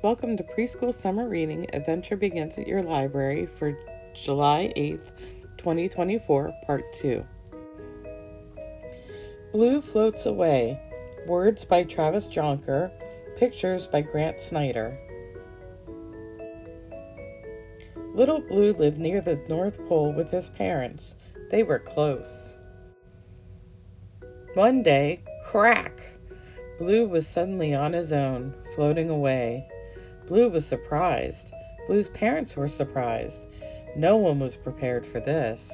Welcome to Preschool Summer Reading. Adventure begins at your library for July 8th, 2024, Part 2. Blue Floats Away. Words by Travis Jonker. Pictures by Grant Snyder. Little Blue lived near the North Pole with his parents. They were close. One day, crack! Blue was suddenly on his own, floating away. Blue was surprised. Blue's parents were surprised. No one was prepared for this.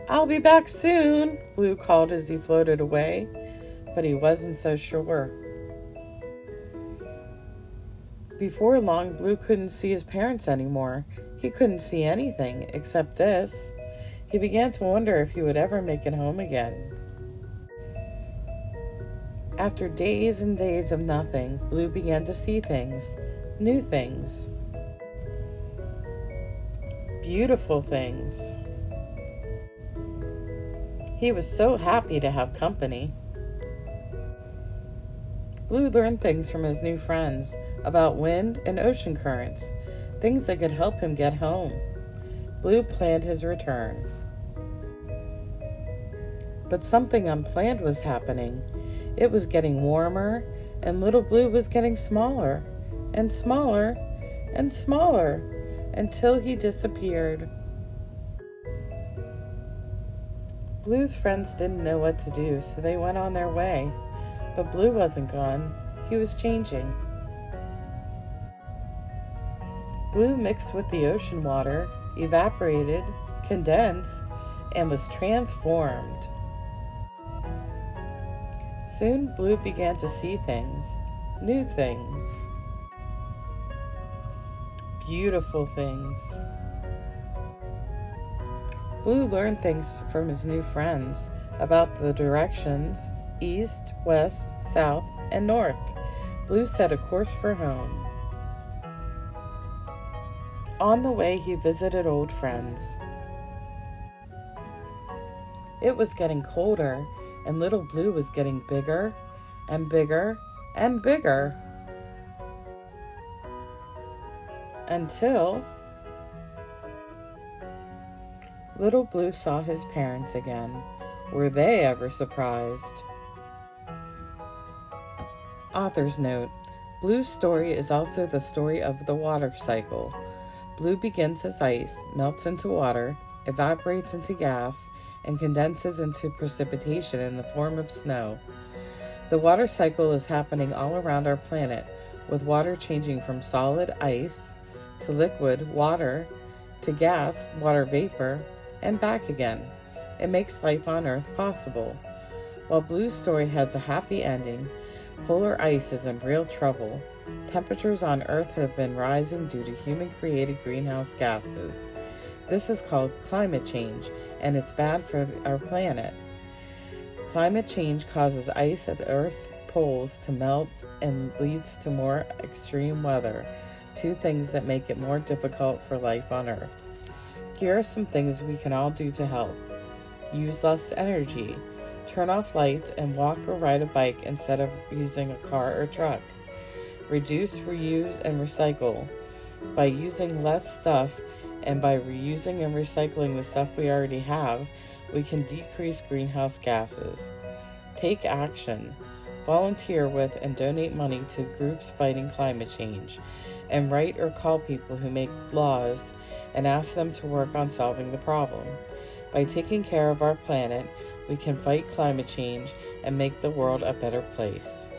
"I'll be back soon," Blue called as he floated away, but he wasn't so sure. Before long, Blue couldn't see his parents anymore. He couldn't see anything except this. He began to wonder if he would ever make it home again. After days and days of nothing, Blue began to see things, new things, beautiful things. He was so happy to have company. Blue learned things from his new friends about wind and ocean currents, things that could help him get home. Blue planned his return. But something unplanned was happening. It was getting warmer, and little Blue was getting smaller, and smaller, and smaller, until he disappeared. Blue's friends didn't know what to do, so they went on their way. But Blue wasn't gone. He was changing. Blue mixed with the ocean water, evaporated, condensed, and was transformed. Soon, Blue began to see things, new things, beautiful things. Blue learned things from his new friends about the directions, east, west, south, and north. Blue set a course for home. On the way, he visited old friends. It was getting colder, and little Blue was getting bigger and bigger and bigger. Until little Blue saw his parents again. Were they ever surprised? Author's note: Blue's story is also the story of the water cycle. Blue begins as ice, melts into water, evaporates into gas, and condenses into precipitation in the form of snow. The water cycle is happening all around our planet, with water changing from solid ice to liquid water to gas, water vapor, and back again. It makes life on Earth possible. While Blue's story has a happy ending, polar ice is in real trouble. Temperatures on Earth have been rising due to human-created greenhouse gases. This is called climate change, and it's bad for our planet. Climate change causes ice at the Earth's poles to melt and leads to more extreme weather, two things that make it more difficult for life on Earth. Here are some things we can all do to help. Use less energy. Turn off lights and walk or ride a bike instead of using a car or truck. Reduce, reuse, and recycle. By using less stuff and by reusing and recycling the stuff we already have, we can decrease greenhouse gases. Take action. Volunteer with and donate money to groups fighting climate change, and write or call people who make laws and ask them to work on solving the problem. By taking care of our planet, we can fight climate change and make the world a better place.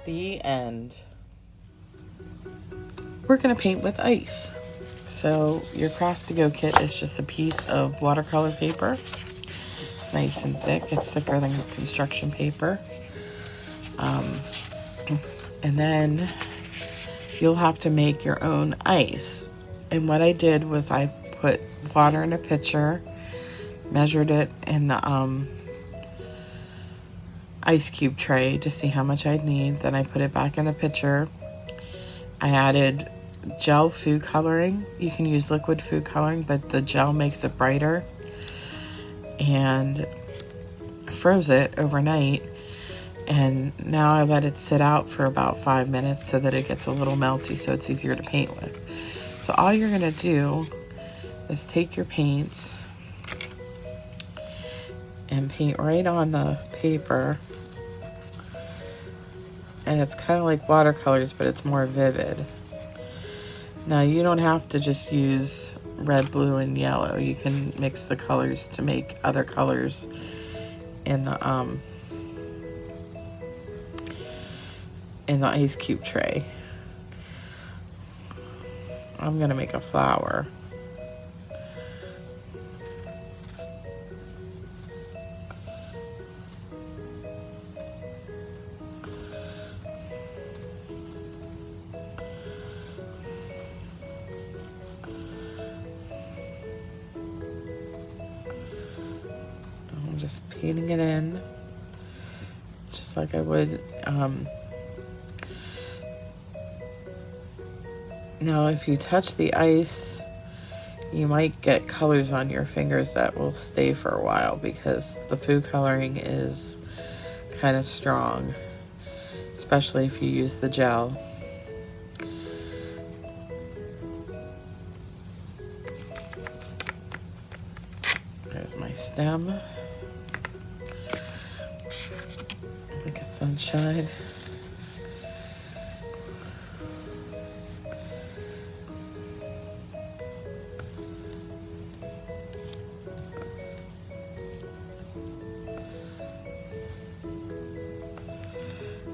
The end. We're going to paint with ice. So your craft to go kit is just a piece of watercolor paper. It's nice and thick. It's thicker than construction paper. And then you'll have to make your own ice. And what I did was I put water in a pitcher, measured it in the ice cube tray to see how much I'd need. Then I put it back in the pitcher. I added gel food coloring. You can use liquid food coloring, but the gel makes it brighter. And froze it overnight. And now I let it sit out for about 5 minutes so that it gets a little melty so it's easier to paint with. So all you're gonna do is take your paints and paint right on the paper. And it's kind of like watercolors, but it's more vivid. Now you don't have to just use red, blue, and yellow. You can mix the colors to make other colors in the ice cube tray. I'm gonna make a flower. I'm just painting it in, just like I would. Now, if you touch the ice, you might get colors on your fingers that will stay for a while because the food coloring is kind of strong, especially if you use the gel. There's my stem. Look at sunshine.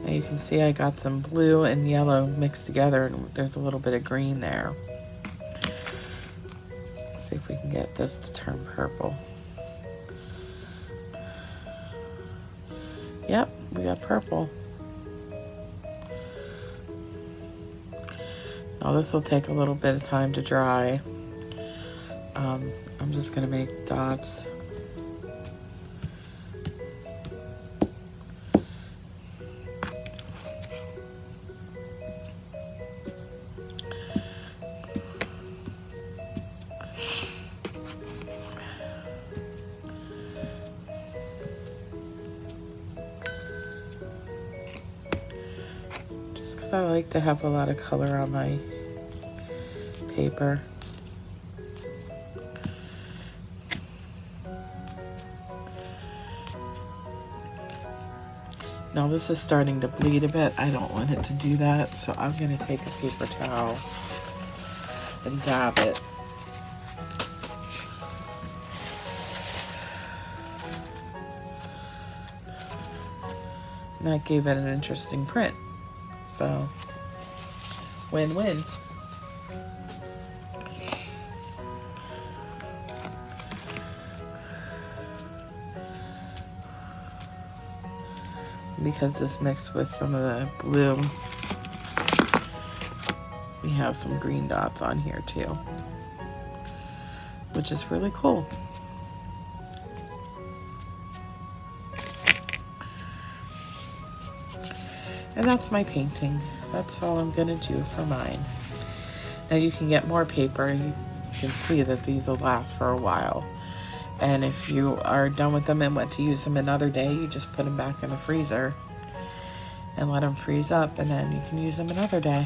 Now you can see I got some blue and yellow mixed together, and there's a little bit of green there. Let's see if we can get this to turn purple. Yep, we got purple. Now this will take a little bit of time to dry. I'm just gonna make dots. I like to have a lot of color on my paper. Now this is starting to bleed a bit. I don't want it to do that, so I'm going to take a paper towel and dab it. And that gave it an interesting print. So, win-win. Because this mixed with some of the blue, we have some green dots on here too, which is really cool. And that's my painting. That's all I'm gonna do for mine. Now you can get more paper. You can see that these will last for a while. And if you are done with them and want to use them another day, you just put them back in the freezer and let them freeze up, and then you can use them another day.